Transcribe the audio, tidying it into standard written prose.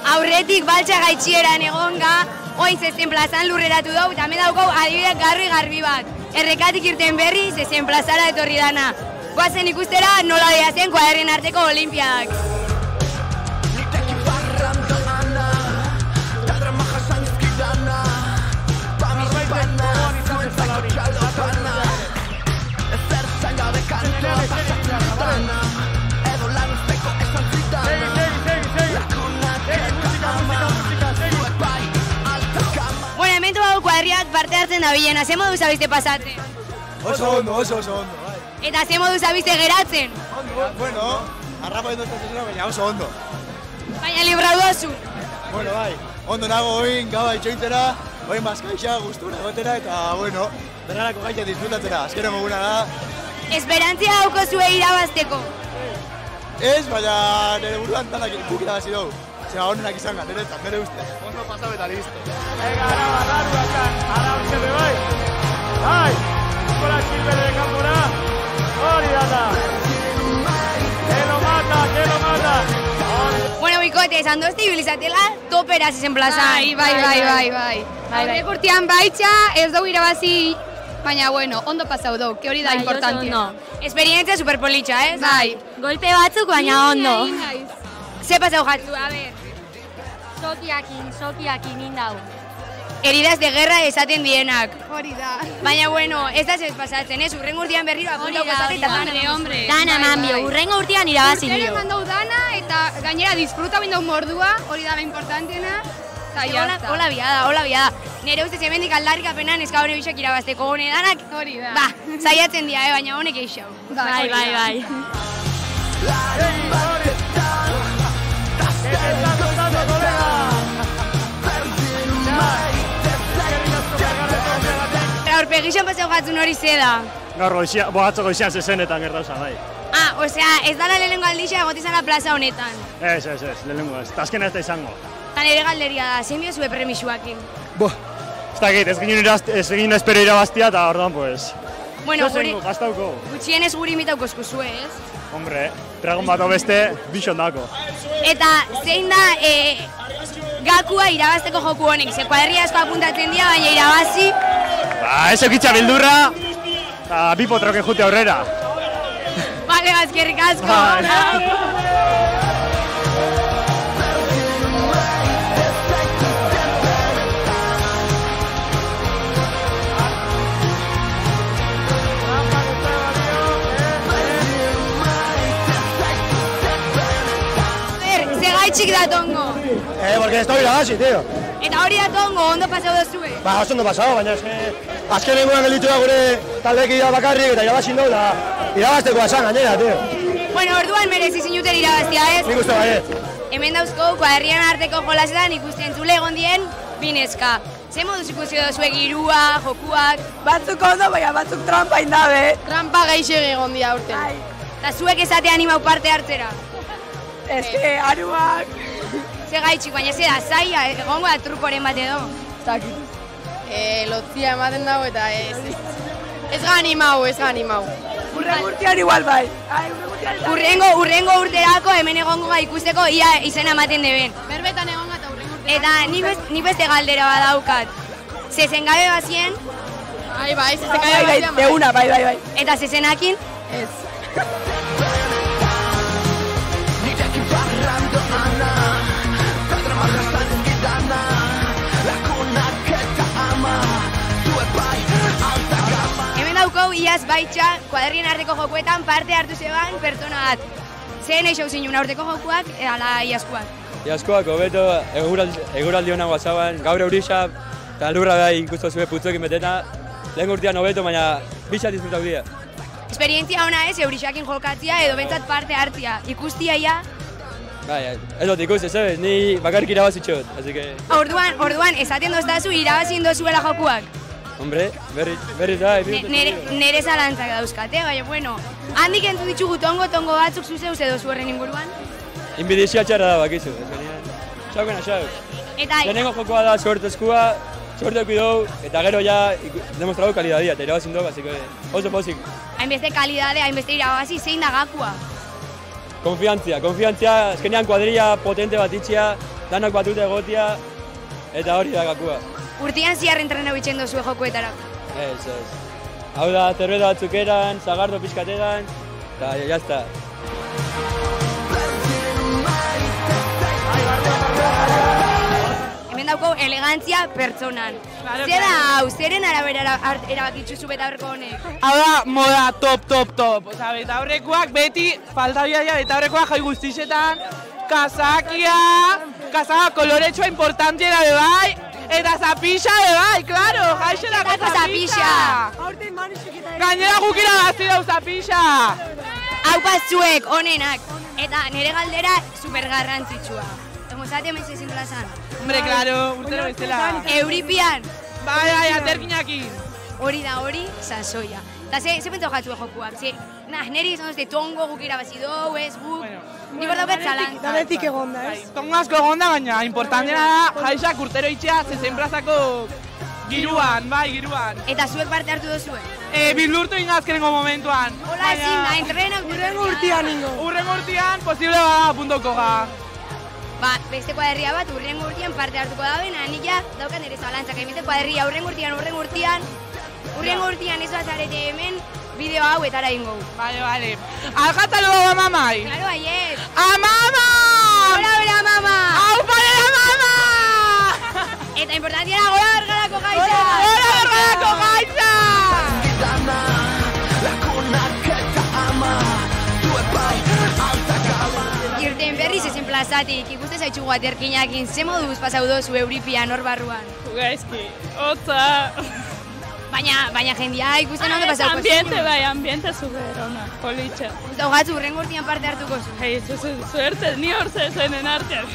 Aurretik baltsa gaitxieran egonga, oin zezen plazan lurreratu dugu, eta hemen daukau adibidek garbi bat. Errekatik irten berri, zezen plazara etorri dana. Goazen ikustera nola deazen kuadrien arteko olimpiadak. Bueno, hemen tobago kuadriak parte hartzen da bilena, ze modu zabizte pasatzen? Oso ondo, bai. Eta ze modu zabizte geratzen? Bueno, harrapa dut zezena, baina oso ondo. Baina librau dozu? Bueno, bai, ondo nago oin, gaba itxoitera, oin bazkaixa, gustura egotera, eta, bueno, bergarako gaita disfrutatzera, azkero moguna da. Esperantzia dauko zue irabazteko? Ez, baina nire buruan tanak guk irabazi dugu. Zega honenak izan gan, nire ustez. Ondo pasau eta listo. Ega, ara urtebe bai. Bai, Nikola Silbere de Campora. Hori data. Que lo mata. Bueno, bikote, esan dozte ibilizatela topera zezen plazan. Bai. Aurrek urtean baitxa, ez dugu irabazi, baina bueno, ondo pasau dugu, que hori da importantia. Esperientzia superpolitxa, ez? Bai. Golpe batzuk, baina ondo. Ze pasau jatzu, a ber? Sokiakin indau. Heridas de guerra esaten dienak. Hori da. Baina bueno, ez da zez pasatzen, ez? Urrengo urtean berriro apuntau pasate eta hombre. Dana eman urrengo urtean irabazi Urtere dio. mandau dana eta gainera disfruta bindau mordua, hori da la importantiena. Hola biada. Nere ustez hemendik aldarrik apenan eska hori bisek irabazteko gone danak. Hori da. Ba, saiatzen dira, baina honek eixau. Bai. Aurpegixan pasau jatzun hori zeda. Gaur bogatzo goizian zezenetan gertauza, bai. Osea, ez dala lehenengo aldixa egotizana plaza honetan. Ez, lehenengo ez. Ta azkena ez da izango. Eta nire galderia da, zein diozue premisuakin? Ez dakit, ez ginen espero irabaztia eta orduan, pues... Bueno, gastauko. gutxienez guri imitauko eskuzue, ez? Hombre, dragon bat beste, bixon dako. Eta zein da gakua irabazteko joku honek, ze kuadria asko apuntatzen dira, baina irabazi... Ba, ez eukitza bildurra, eta bi potroke jute aurrera. Bale, bazkerrik asko! Txik da tongo. Porque ez da irabazi, tío. Eta hori da tongo, ondo pasau dozue? Ba, oso ondo pasau, baina azken egunan gelditu da gure taldeki da bakarrik eta irabazin dugu da irabazteko esan gainera, tío. Bueno, orduan merezi zinuten irabaztia, ez? Nik uste baiet. Hemen dauzko, kuadrien arteko jolasetan ikusten zule egon dien, bineska. Ze moduz ikusi dozue girua, jokuak? Batzuk ondo, baina batzuk trampa indabe. Trampa gaixo egon dia urten. Eta zuek esate animau parte hartzera? Ez que, aruak. Ze gaitxik, baina ze da, zaila, egongo da trukoren bat edo. Zakit. Lotzia ematen dago eta ez ganimau. Urrengo urtean igual bai. Urrengo urterako hemen egongo ga ikusteko ia izena ematen deben. Berbetan egongo eta urrengo urterako. Eta nik beste galdera badaukat. Zezen gabe bazien? Bai, zezen gabe bazien. De una, bai. Eta zezenakin? Ez. Hemen daukau iaz baitxa kuadrien arteko jokuetan parte hartu zeban pertsona bat. Zehen eixau zinun aurteko jokuak ala iazkoak? Iazkoak hobeto eguraldi honagoa zaban, gaur eurisa eta lurra bai ikustu zuen putzuekin beteta. Lehen urtean hobeto, baina bitxat izmutau dira. Esperientzia ona ez eurisakin jokatzia edo bentsat parte hartzia. Ikustia ia? Bai, ez dut ikusi, zabez, ni bakarrik irabazitxot, así que... Orduan, esaten doztazu irabazin dozuela jokuak? Hombre, berriz da, Nere zalantzak dauzkate, baina, bueno, handik entzun ditugu tongo batzuk zuzeu zedozu horren inguruan? Inbidizia txarra da bakizu, txaukena xau. Lehenengo jokoa da suertezkua, suerte dugu, eta gero ja demostratu kalidadia, eta irabazin dugu, así que oso pozik. Hainbeste kalidade, hainbeste irabazi, zein da gakua? Konfiantzia, azkenean kuadrilla potente bat itxia, danok batuta egotia, eta hori da gakua. Urtian ziar entrenau itxen dozue jokuetarako. Ez. Hau da, zerbeta batzuk eran, zagardo pixkategan, eta jazta. Hemen dauko elegantzia pertsonan. Zer da hau, zeren arabera erabakitzu zu betaurreko honek? Hau da, moda top. Osa, betaurrekoak beti, falta biaia betaurrekoak jai guztixetan, kasaka koloretsua importantiera bebai, eta zapixa bebai, klaro, jaixerako zapixa. Gainera gukira gazi dau zapixa. Hau patzuek, onenak, eta nire galdera supergarrantzitsua. Zate hemen zezin plazan. Hombre, klaro, urtero bezala. Euripian. Bai, aterkinakin. Hori da hori, sasoia. Eta ze pentsa jatzu jokuak, neri izan duzte tongo guk irabazi dou, ez guk. Nik hor dauket zalan. Danetik egonda, ez? Tongo asko egonda, baina importantena da jaixak urtero itxea zezen plazako giruan, bai, giruan. Eta zuek parte hartu duzue? Bildurtu ingazkenengo momentuan. Hola ezin da, entrenak urrengo urtean ingo. Urrengo urtean, posible bada puntoko ga. Ba, beste kuaderria bat urrengo urtean parte hartuko da bena, nik ja daukan ere zalantzak emite kuaderria urrengo urtean ez bazarete hemen bideo hau etara ingo. Vale. Aljata luego a mamai. Claro, aiet. A mama! Hola, mama! Hau panera mama! Eta importantia da gola bergarako gaitza! Gola bergarako gaitza! Irten berriz ezin plazatik, ikuste zaitxugu aterkinakin, ze moduz pasau dozu Euripian hor barruan? Gaizki, hotza. Baina jendia ikusten ondo pasauko zen. Ambiente zuberona, politxa. Daugatzu, urrengo urtean parte hartuko zu. Suerte, ni hor zezenen artean.